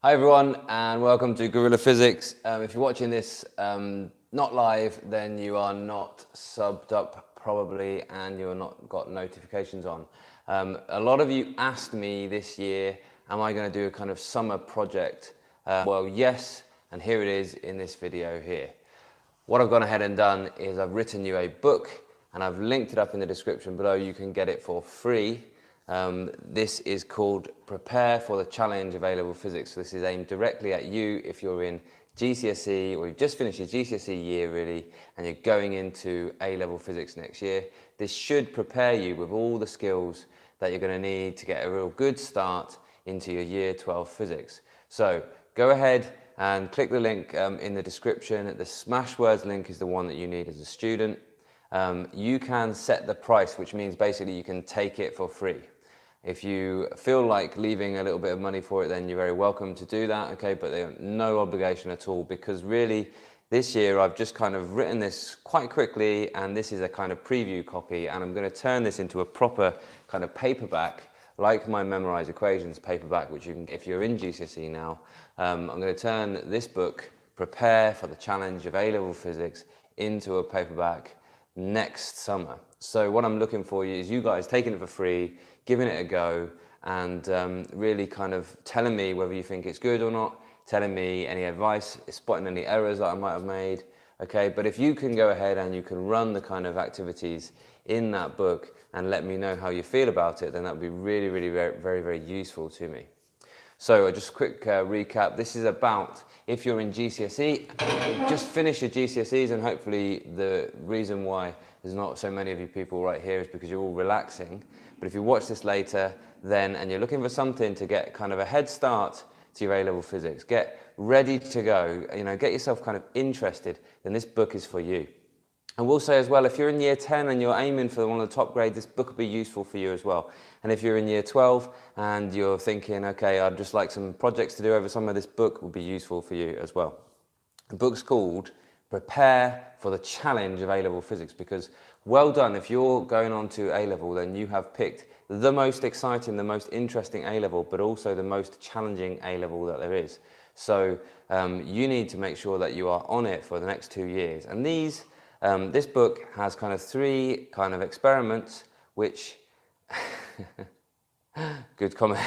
Hi everyone, and welcome to Gorilla Physics. If you're watching this not live, then you are not subbed up probably, and you're not got notifications on. A lot of you asked me this year, am I going to do a kind of summer project? Well, yes, and here it is in this video here. What I've gone ahead and done is I've written you a book, and I've linked it up in the description below. You can get it for free. This is called Prepare for the Challenge of A-Level Physics. So this is aimed directly at you if you're in GCSE or you've just finished your GCSE year really, and you're going into A-Level Physics next year. This should prepare you with all the skills that you're going to need to get a real good start into your Year 12 Physics. So go ahead and click the link in the description. The Smashwords link is the one that you need as a student. You can set the price, which means basically you can take it for free. If you feel like leaving a little bit of money for it, then you're very welcome to do that, okay? But there's no obligation at all, because really this year I've just kind of written this quite quickly, and this is a kind of preview copy, and I'm going to turn this into a proper kind of paperback, like my Memorize Equations paperback, which you can, if you're in GCSE now, I'm going to turn this book, Prepare for the Challenge of A-Level Physics, into a paperback next summer. So what I'm looking for is you guys taking it for free, giving it a go, and really kind of telling me whether you think it's good or not, telling me any advice, spotting any errors that I might have made, okay? But if you can go ahead and you can run the kind of activities in that book and let me know how you feel about it, then that would be really, really very useful to me. So just a quick recap. This is about if you're in GCSE, just finish your GCSEs, and hopefully the reason why there's not so many of you people right here is because you're all relaxing. But if you watch this later, then, and you're looking for something to get kind of a head start to your A-level physics, get ready to go, get yourself kind of interested, then this book is for you. I will say as well, if you're in year 10 and you're aiming for one of the top grades, this book will be useful for you as well. And if you're in year 12 and you're thinking, okay, I'd just like some projects to do over summer, this book will be useful for you as well. The book's called Prepare for the Challenge of A-Level Physics, because well done, if you're going on to A-Level, then you have picked the most exciting, the most interesting A-Level, but also the most challenging A-Level that there is. So you need to make sure that you are on it for the next 2 years. And this book has kind of 3 kind of experiments, which, good comment.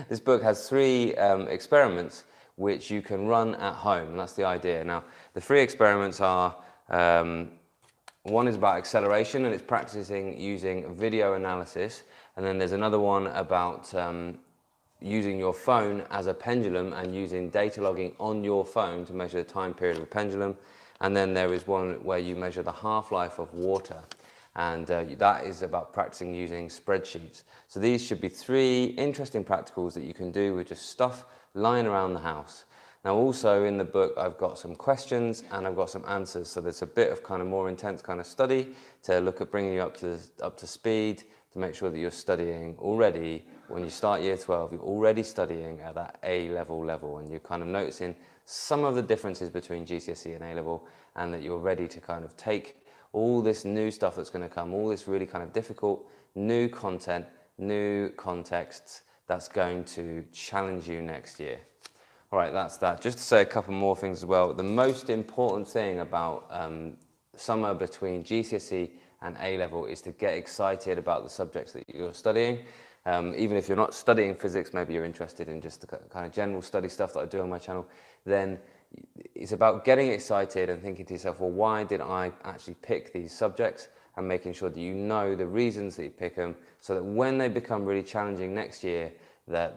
This book has 3 experiments which you can run at home, and that's the idea. Now, the 3 experiments are, one is about acceleration, and it's practicing using video analysis, and then there's another one about using your phone as a pendulum and using data logging on your phone to measure the time period of a pendulum. And then there is one where you measure the half-life of water, and that is about practicing using spreadsheets. So these should be 3 interesting practicals that you can do with just stuff lying around the house. Now also in the book I've got some questions and I've got some answers, so there's a bit of kind of more intense kind of study to look at bringing you up to speed, to make sure that you're studying already. When you start year 12, you're already studying at that A-level level, and you're kind of noticing some of the differences between GCSE and A-level, and that you're ready to kind of take all this new stuff that's going to come, all this really kind of difficult new content, new contexts that's going to challenge you next year. All right, that's that. Just to say a couple more things as well. The most important thing about summer between GCSE and A-level is to get excited about the subjects that you're studying. Even if you're not studying physics, maybe you're interested in just the kind of general study stuff that I do on my channel, then it's about getting excited and thinking to yourself, well, why did I actually pick these subjects? And making sure that you know the reasons that you pick them, so that when they become really challenging next year, that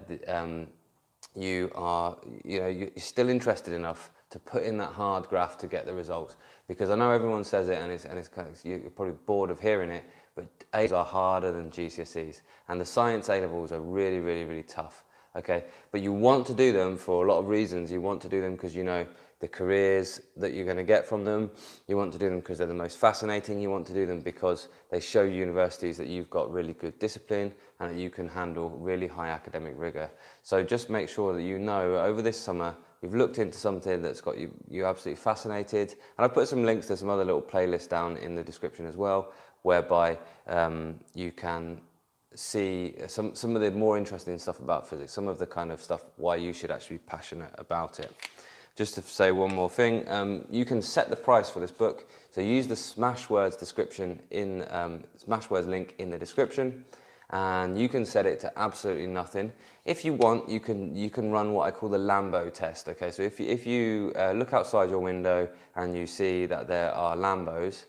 you're still interested enough to put in that hard graft to get the results. Because I know everyone says it, and it's kind of, you're probably bored of hearing it, but A's are harder than GCSEs, and the science A-levels are really tough. Okay, but you want to do them for a lot of reasons. You want to do them because you know the careers that you're going to get from them. You want to do them because they're the most fascinating. You want to do them because they show universities that you've got really good discipline and that you can handle really high academic rigor. So just make sure that you know over this summer you've looked into something that's got you absolutely fascinated. And I've put some links to some other little playlists down in the description as well, whereby you can see some of the more interesting stuff about physics, some of the kind of stuff why you should actually be passionate about it. Just to say one more thing, you can set the price for this book. So use the Smashwords description in Smashwords link in the description, and you can set it to absolutely nothing. If you want, you can run what I call the Lambo test. Okay, so if you look outside your window and you see that there are Lambos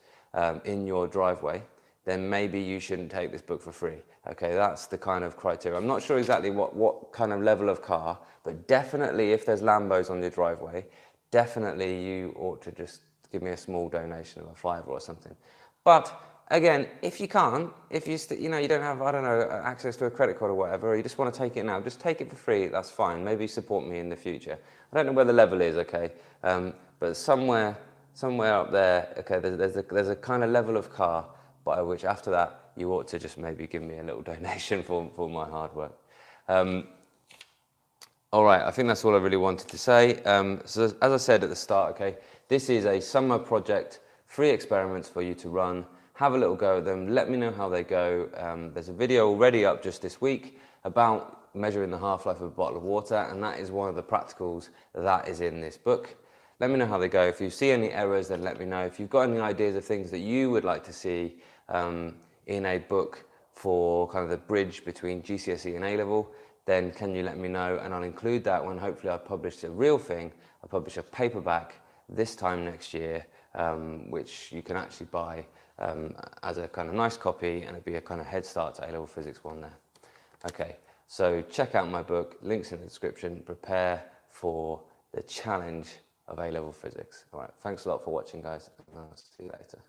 in your driveway, then maybe you shouldn't take this book for free. Okay, that's the kind of criteria. I'm not sure exactly what kind of level of car, but definitely if there's Lambos on your driveway, definitely you ought to just give me a small donation of a £5 or something. But again, if you can't, if you you don't have, I don't know, access to a credit card or whatever, or you just want to take it now, just take it for free. That's fine. Maybe support me in the future. I don't know where the level is, okay, but somewhere up there, okay, there's a kind of level of car by which after that you ought to just maybe give me a little donation for my hard work. All right, I think that's all I really wanted to say. So as I said at the start, okay, this is a summer project, free experiments for you to run. Have a little go at them. Let me know how they go. There's a video already up just this week about measuring the half-life of a bottle of water, and that is one of the practicals that is in this book. Let me know how they go. If you see any errors, then let me know. If you've got any ideas of things that you would like to see in a book for kind of the bridge between GCSE and A-level, then can you let me know, and I'll include that when hopefully I publish the real thing. I publish a paperback this time next year, which you can actually buy as a kind of nice copy, and it'll be a kind of head start to A-level Physics 1 there. Okay, so check out my book, links in the description. Prepare for the challenge of A-level Physics. All right, thanks a lot for watching, guys, and I'll see you later.